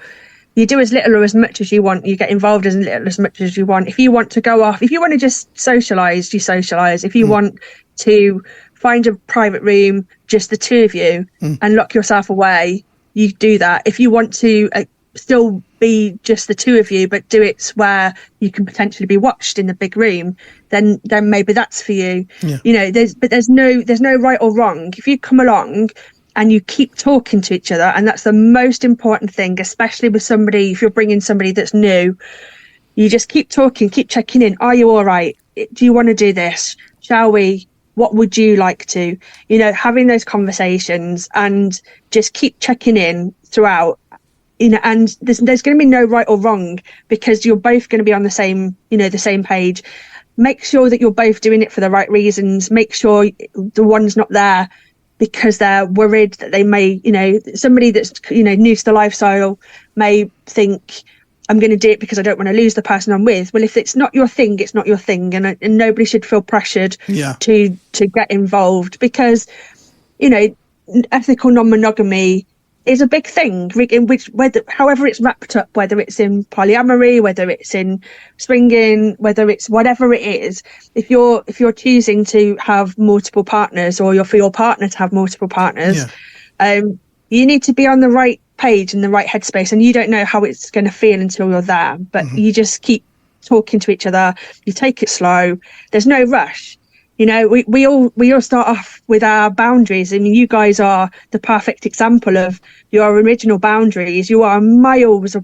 You do as little or as much as you want. You get involved as little as much as you want. If you want to go off, if you want to just socialise, you socialise. If you want to find a private room, just the two of you, and lock yourself away, you do that. If you want to still be just the two of you, but do it where you can potentially be watched in the big room, then maybe that's for you. Yeah. There's no right or wrong. If you come along and you keep talking to each other, and that's the most important thing, especially with somebody, if you're bringing somebody that's new, you just keep talking, keep checking in. Are you all right? Do you want to do this? Shall we? What would you like to? Having those conversations and just keep checking in throughout. And there's going to be no right or wrong, because you're both going to be on the same page. Make sure that you're both doing it for the right reasons. Make sure the one's not there because they're worried that they may, somebody that's, new to the lifestyle may think, I'm going to do it because I don't want to lose the person I'm with. Well, if it's not your thing, it's not your thing. And nobody should feel pressured to get involved, because, ethical non-monogamy is a big thing, in which, however it's wrapped up, whether it's in polyamory, whether it's in swinging, whether it's whatever it is. If you're choosing to have multiple partners, or you're for your partner to have multiple partners, you need to be on the right page and the right headspace, and you don't know how it's going to feel until you're there. But you just keep talking to each other. You take it slow. There's no rush. You know, we all start off with our boundaries. I mean, you guys are the perfect example of your original boundaries. You are miles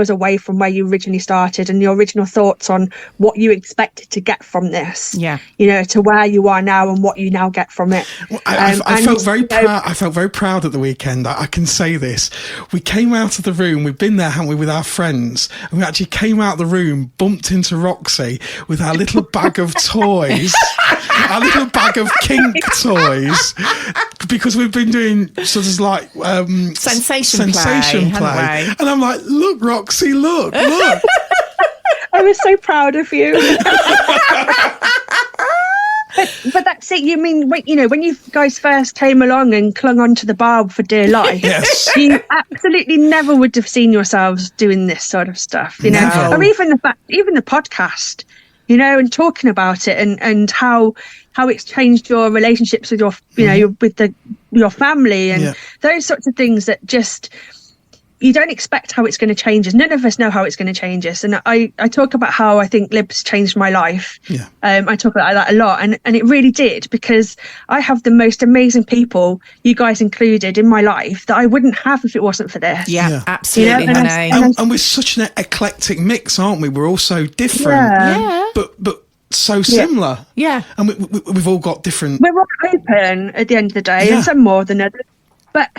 away from where you originally started, and your original thoughts on what you expected to get from this. Yeah. You know, to where you are now and what you now get from it. Well, I felt very proud. I felt very proud at the weekend. I can say this. We came out of the room. We've been there, haven't we, with our friends? And we actually came out of the room, bumped into Roxy with our little bag of toys. Our little bag of kink toys, because we've been doing sort of like sensation play. And I'm like, look, Roxy, look. I was so proud of you. But that's it. You mean, you know, when you guys first came along and clung onto the bar for dear life, yes. You absolutely never would have seen yourselves doing this sort of stuff, you know, Never. or even the podcast. You know, and talking about it and how it's changed your relationships with your, you know, with your family and those sorts of things that just, you don't expect how it's going to change us. None of us know how it's going to change us. And I talk about how I think Libs changed my life. Yeah. I talk about that a lot. And it really did, because I have the most amazing people, you guys included, in my life that I wouldn't have if it wasn't for this. Yeah, absolutely, You know, honey. And we're such an eclectic mix, aren't we? We're all so different, Yeah. but so similar. Yeah. And we've all got different... We're all open at the end of the day, and some more than others. But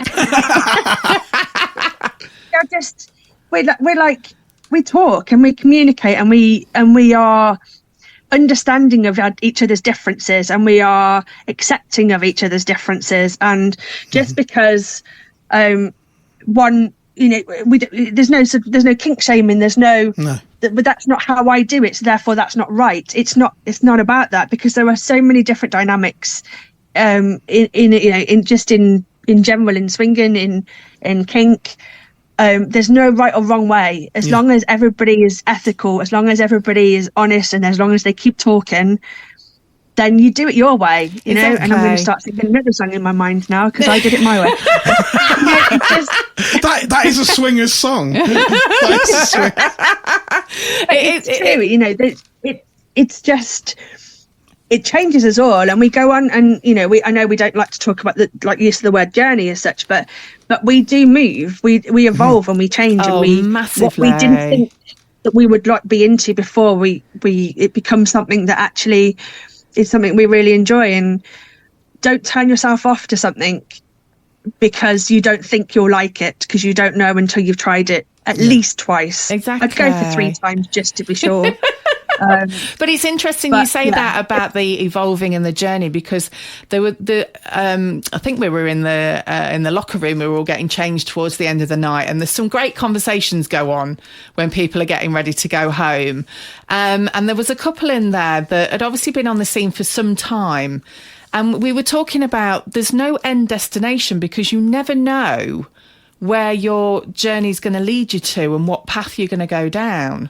we're like, we talk and we communicate and we are understanding of each other's differences, and we are accepting of each other's differences. And just because one, you know, there's no kink shaming, but that's not how I do it, so therefore that's not right. It's not about that, because there are so many different dynamics in general, in swinging, in kink. There's no right or wrong way, as long as everybody is ethical, as long as everybody is honest, and as long as they keep talking, then you do it your way, you know. And I'm going to start singing another song in my mind now, because I did it my way. That is a swingers song. It's true, you know. It's just, it changes us all, and we go on, and you know, I know we don't like to talk about the use of the word journey as such, but we do move, we evolve, and we change, and massively. What we didn't think that we would like be into before, it becomes something that actually is something we really enjoy. And don't turn yourself off to something because you don't think you'll like it, because you don't know until you've tried it at least twice. Exactly. I'd go for 3 times just to be sure. But it's interesting you say that about the evolving and the journey, because there were I think we were in the locker room, we were all getting changed towards the end of the night, and there's some great conversations go on when people are getting ready to go home, and there was a couple in there that had obviously been on the scene for some time, and we were talking about there's no end destination, because you never know where your journey's going to lead you to and what path you're going to go down.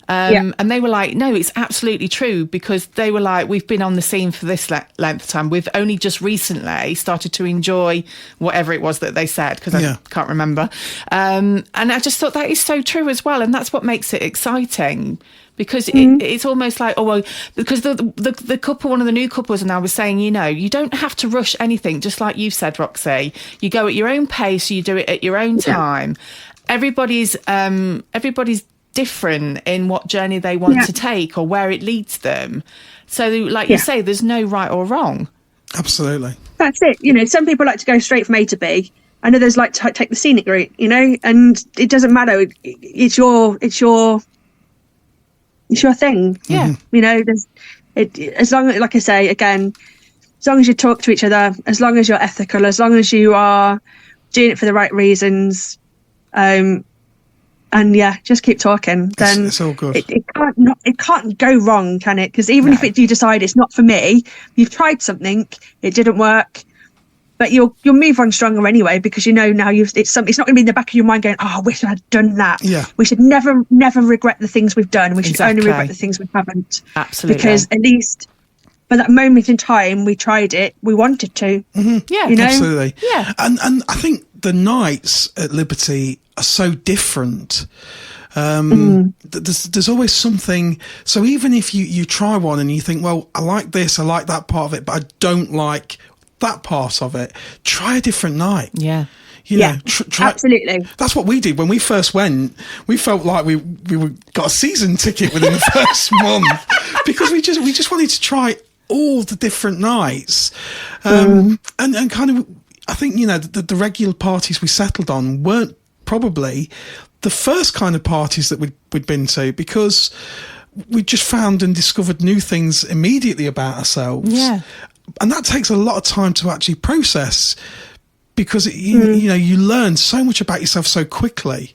And they were like, no, it's absolutely true, because they were like, we've been on the scene for this length of time. We've only just recently started to enjoy whatever it was that they said, because I can't remember. And I just thought that is so true as well. And that's what makes it exciting, because it's almost like, because the couple, one of the new couples and I was saying, you know, you don't have to rush anything, just like you've said, Roxy. You go at your own pace, you do it at your own time. Everybody's different in what journey they want to take or where it leads them. So like you say, there's no right or wrong. Absolutely. That's it. You know, some people like to go straight from A to B, and others like to take the scenic route, you know, and it doesn't matter. It's your thing. Yeah. You know, as long as, like I say, again, as long as you talk to each other, as long as you're ethical, as long as you are doing it for the right reasons, and just keep talking. Then it's all good. It can't go wrong, can it? Because even if you decide it's not for me, you've tried something, it didn't work, but you'll move on stronger anyway, because you know now it's not going to be in the back of your mind going, oh, I wish I had done that. Yeah. We should never regret the things we've done. We should only regret the things we haven't. Absolutely. Because at least for that moment in time, we tried it. We wanted to. Mm-hmm. Yeah, you know? Absolutely. Yeah. And I think the nights at Liberty are so different. There's always something. So even if you try one and you think, well, I like this, I like that part of it, but I don't like that part of it, try a different night. Yeah. You know, try, absolutely. That's what we did when we first went. We felt like we got a season ticket within the first month, because we just wanted to try all the different nights, and kind of, I think, you know, the regular parties we settled on weren't probably the first kind of parties that we'd been to, because we just found and discovered new things immediately about ourselves. Yeah. And that takes a lot of time to actually process, because you know, you learn so much about yourself so quickly.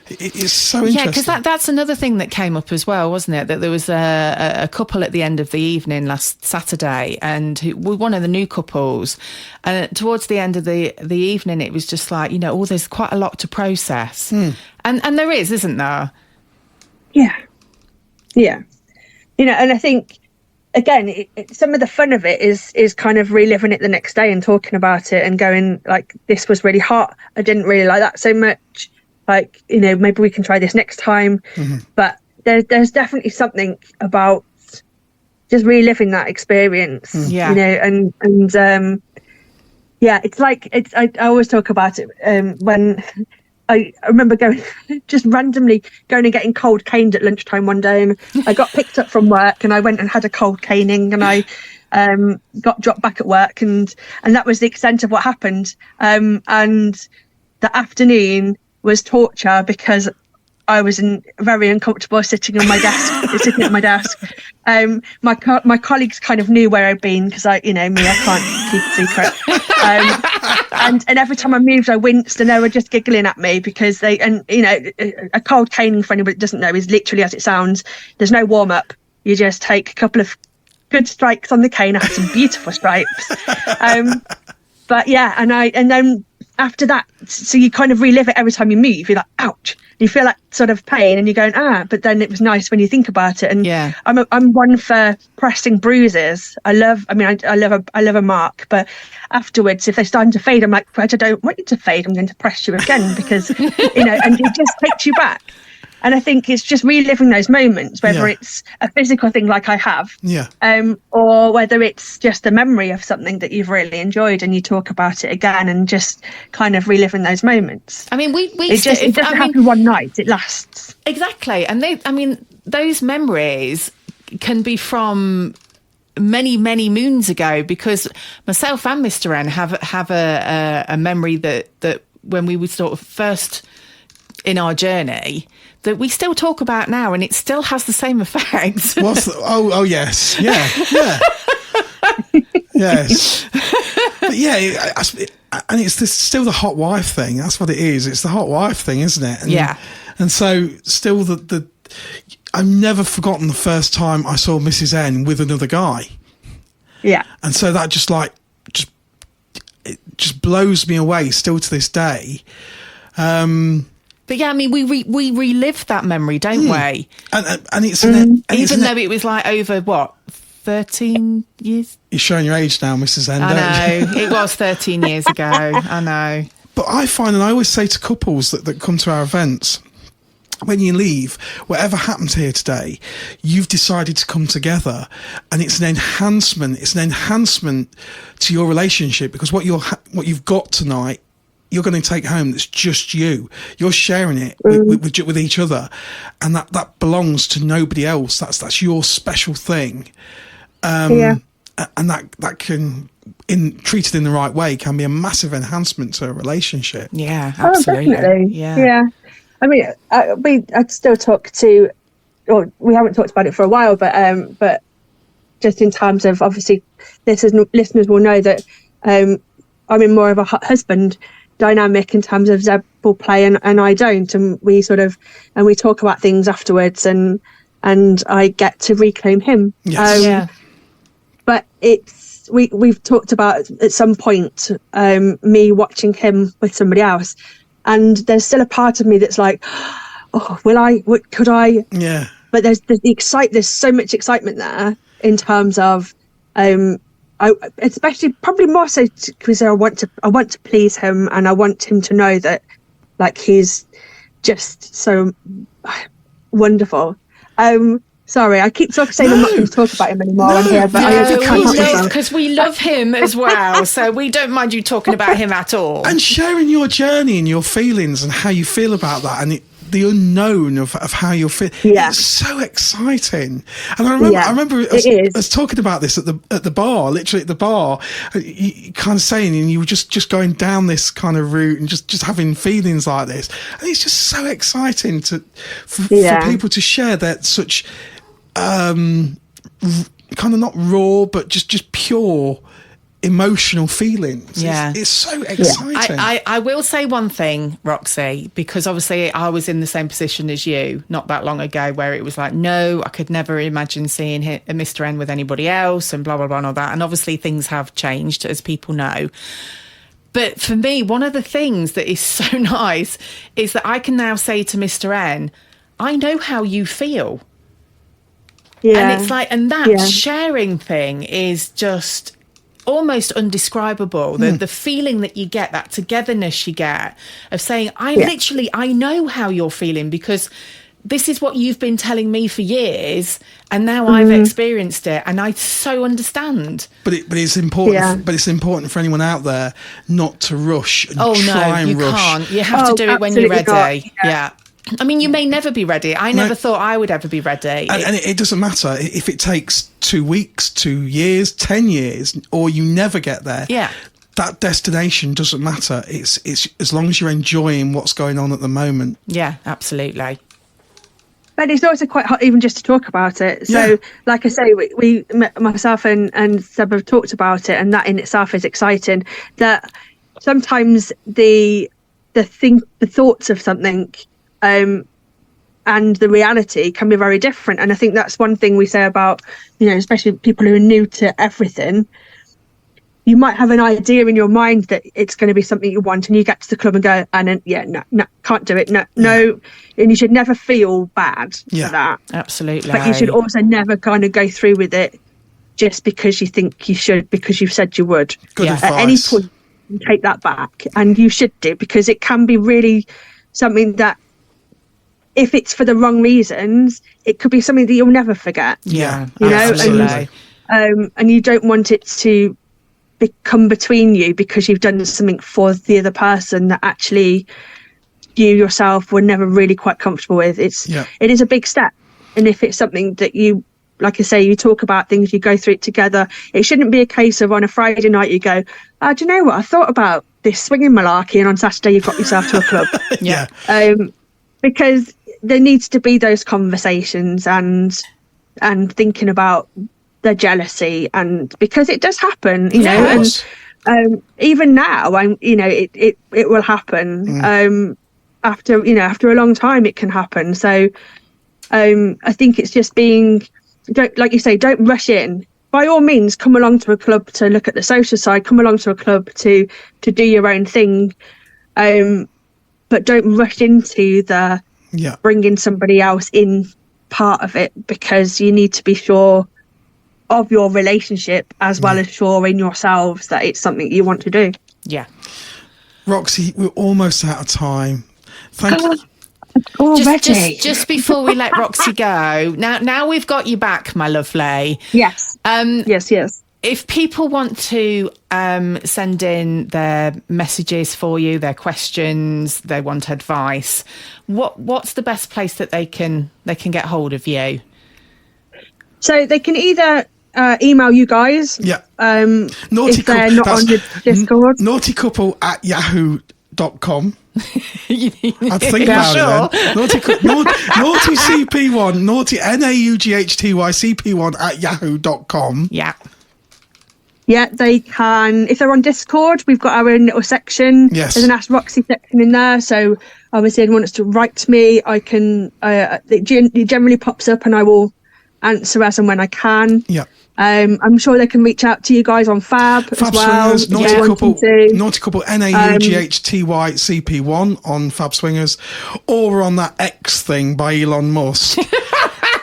It's so interesting. Yeah, because that's another thing that came up as well, wasn't it? That there was a couple at the end of the evening last Saturday, and who were one of the new couples. And towards the end of the evening, it was just like, you know, oh, there's quite a lot to process. And there is, isn't there? Yeah. Yeah. You know, and I think, again, some of the fun of it is kind of reliving it the next day and talking about it and going, like, this was really hot. I didn't really like that so much. Like, you know, maybe we can try this next time. But there's definitely something about just reliving that experience. Yeah. You know, and yeah, it's like, I always talk about it when I remember just randomly going and getting cold caned at lunchtime one day, and I got picked up from work and I went and had a cold caning, and I got dropped back at work, and that was the extent of what happened. And the afternoon was torture, because I was very uncomfortable sitting at my desk. My colleagues kind of knew where I'd been, because I can't keep a secret. And every time I moved, I winced, and they were just giggling at me, because a cold caning, for anybody that doesn't know, is literally as it sounds. There's no warm up. You just take a couple of good strikes on the cane. I had some beautiful stripes. But yeah, and then after that, so you kind of relive it every time you move. You're like, ouch. You feel that sort of pain, and you're going, but then it was nice when you think about it. And yeah. I'm one for pressing bruises. I love a mark, but afterwards, if they're starting to fade, I'm like, I don't want you to fade. I'm going to press you again, because and it just takes you back. And I think it's just reliving those moments, whether it's a physical thing like I have, or whether it's just a memory of something that you've really enjoyed and you talk about it again, and just kind of reliving those moments. I mean, it doesn't happen one night; it lasts. Exactly, and those memories can be from many, many moons ago, because myself and Mr. N have a memory that when we were sort of first in our journey, that we still talk about now, and it still has the same effect. Oh yes, yeah. Yes, but yeah, and it's still the hot wife thing. That's what it is. It's the hot wife thing, isn't it? And so still I've never forgotten the first time I saw Mrs. N with another guy. Yeah, and so that just blows me away still to this day. But yeah, I mean, we relive that memory, don't we? And it's even though it was like over 13 years. You're showing your age now, Mrs. N. I know it was 13 years ago. I know. But I find, and I always say to couples that come to our events, when you leave, whatever happens here today, you've decided to come together, and it's an enhancement. It's an enhancement to your relationship, because what you've got tonight, you're going to take home. That's just you. You're sharing it with each other, and that belongs to nobody else. That's your special thing. And that can, treated in the right way, can be a massive enhancement to a relationship. Yeah, absolutely. Oh, definitely. Yeah. I mean, I'd still talk to, or we haven't talked about it for a while, but just in terms of, obviously, listeners will know that I'm in more of a husband dynamic in terms of Zeb will play and I don't, and we talk about things afterwards, and I get to reclaim him. Yes. But we've talked about at some point me watching him with somebody else, and there's still a part of me that's like, oh, could I? Yeah. But there's so much excitement there in terms of especially probably more so because I want to please him, and I want him to know that, like, he's just so wonderful. Sorry, I keep saying I'm not going to talk about him anymore on here, but I just can't help myself. Because we love him as well, so we don't mind you talking about him at all. And sharing your journey and your feelings and how you feel about that, and the unknown of how you're feeling. Yeah. It's so exciting. And I remember us talking about this at the bar, literally at the bar, you kind of saying, and you were just going down this kind of route and just having feelings like this. And it's just so exciting for people to share that such kind of not raw, but just pure emotional feelings. It's so exciting. I will say one thing, Roxy, because obviously I was in the same position as you not that long ago, where it was like, no, I could never imagine seeing Mr. N with anybody else and blah blah blah and all that. And obviously things have changed, as people know. But for me, one of the things that is so nice is that I can now say to Mr. N, I know how you feel. And it's like, and that sharing thing is just almost undescribable. The feeling that you get, that togetherness you get of saying, I know how you're feeling, because this is what you've been telling me for years, and now I've experienced it, and I so understand. But it's important. Yeah. But it's important for anyone out there not to rush and try and rush. Can't. You have to do it when you're ready. Yeah. I mean, you may never be ready. I never thought I would ever be ready. And it doesn't matter if it takes 2 weeks, 2 years, 10 years, or you never get there. Yeah. That destination doesn't matter. It's as long as you're enjoying what's going on at the moment. Yeah, absolutely. But it's also quite hot even just to talk about it. So, like I say, we myself and Seb have talked about it, and that in itself is exciting. That sometimes the thoughts of something and the reality can be very different. And I think that's one thing we say about, especially people who are new to everything. You might have an idea in your mind that it's going to be something you want, and you get to the club and go, and then, no, can't do it. No. And you should never feel bad for that. Absolutely. But you should also never kind of go through with it just because you think you should, because you've said you would. Good advice. At any point, you take that back, and you should do, because it can be really something that, if it's for the wrong reasons, it could be something that you'll never forget. Yeah, absolutely. And you don't want it to become between you because you've done something for the other person that actually you yourself were never really quite comfortable with. It is a big step. And if it's something that you, like I say, you talk about things, you go through it together, it shouldn't be a case of on a Friday night you go, do you know what, I thought about this swinging malarkey, and on Saturday you've got yourself to a club. Because there needs to be those conversations and thinking about the jealousy, and because it does happen, and even now, it will happen. After a long time, it can happen. So I think it's just like you say, don't rush in. By all means, come along to a club to look at the social side. Come along to a club to do your own thing, but don't rush into the bringing somebody else in part of it, because you need to be sure of your relationship as well as sure in yourselves that it's something you want to do. Yeah. Roxy, we're almost out of time. Thank you. Already. Just before we let Roxy go, now we've got you back, my lovely. Yes. Yes. If people want to send in their messages for you, their questions, they want advice, what's the best place that they can get hold of you? So they can either email you guys. Yeah. If they're not on the Discord. naughtycouple@yahoo.com. I'd think about it then. Naughty CP1, naughty NAUGHTYCP1 @yahoo.com. Yeah, they can. If they're on Discord, we've got our own little section. Yes. There's an Ask Roxy section in there. So obviously, anyone wants to write to me, I can. It generally pops up, and I will answer as and when I can. Yeah. I'm sure they can reach out to you guys on Fab as well. Swingers, Naughty Couple, NAUGHTYCP1 on Fab Swingers, or on that X thing by Elon Musk.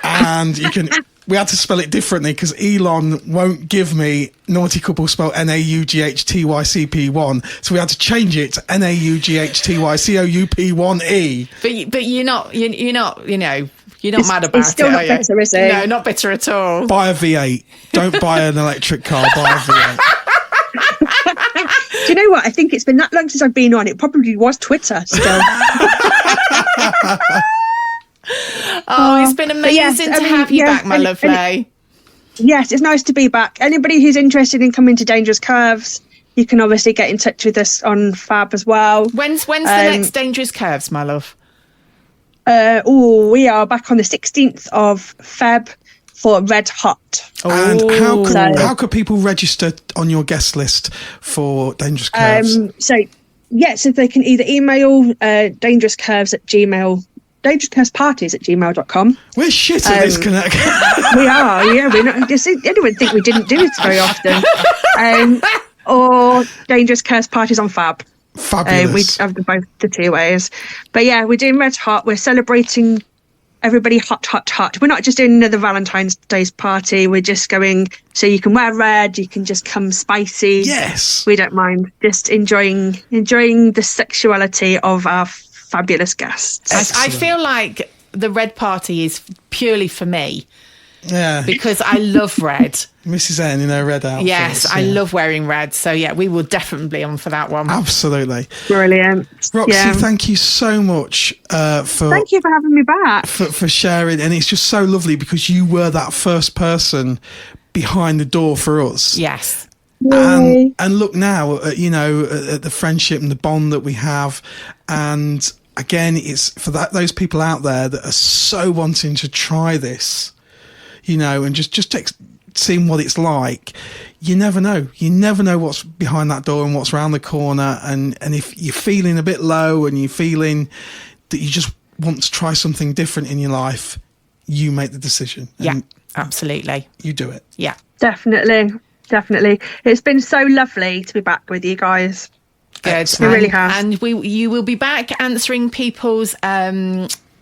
And you can we had to spell it differently because Elon won't give me naughty couple spelled NAUGHTYCP1. So we had to change it to NAUGHTYCOUP1E. But you're not, you're not mad about it's still it, not are better, you? is it? No, not bitter at all. Buy a V8. Don't buy an electric car. Buy a V8. Do you know what? I think it's been that long since I've been on. It probably was Twitter still. It's been amazing to have you back, my lovely. Yes, it's nice to be back. Anybody who's interested in coming to Dangerous Curves, you can obviously get in touch with us on Fab as well. When's the next Dangerous Curves, my love? We are back on the 16th of Feb for Red Hot. And how could people register on your guest list for Dangerous Curves? So they can either email dangerouscurvesparties@gmail.com. We're shit at this connect. We are, yeah. We're not. Anyone think we didn't do it very often? Or Dangerous Curves Parties on Fab. Fabulous. We have both the two ways. But yeah, we're doing Red Hot. We're celebrating everybody hot, hot, hot. We're not just doing another Valentine's Day's party. We're just going, so you can wear red, you can just come spicy. Yes. We don't mind. Just enjoying the sexuality of our fabulous guests. I feel like the red party is purely for me. Yeah. Because I love red. Mrs. N in her red outfit. Yes, I love wearing red. So yeah, we will definitely be on for that one. Absolutely. Brilliant. Roxy, thank you so much Thank you for having me back. For sharing. And it's just so lovely because you were that first person behind the door for us. Yes. And look now, at the friendship and the bond that we have. And again, it's for those people out there that are so wanting to try this, and just seeing what it's like. You never know. You never know what's behind that door and what's around the corner. And if you're feeling a bit low and you're feeling that you just want to try something different in your life, you make the decision. Yeah, absolutely. You do it. Yeah. Definitely. It's been so lovely to be back with you guys. Good. It really has. And you will be back answering people's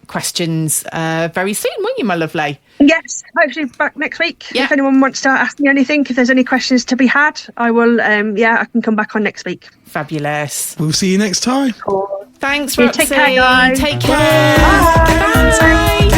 questions very soon, won't you, my lovely? Yes, hopefully back next week. Yeah. If anyone wants to ask me anything, if there's any questions to be had, I will. I can come back on next week. Fabulous. We'll see you next time. Cool. Thanks, Roxy. Take care, guys. Take care. Bye. Bye.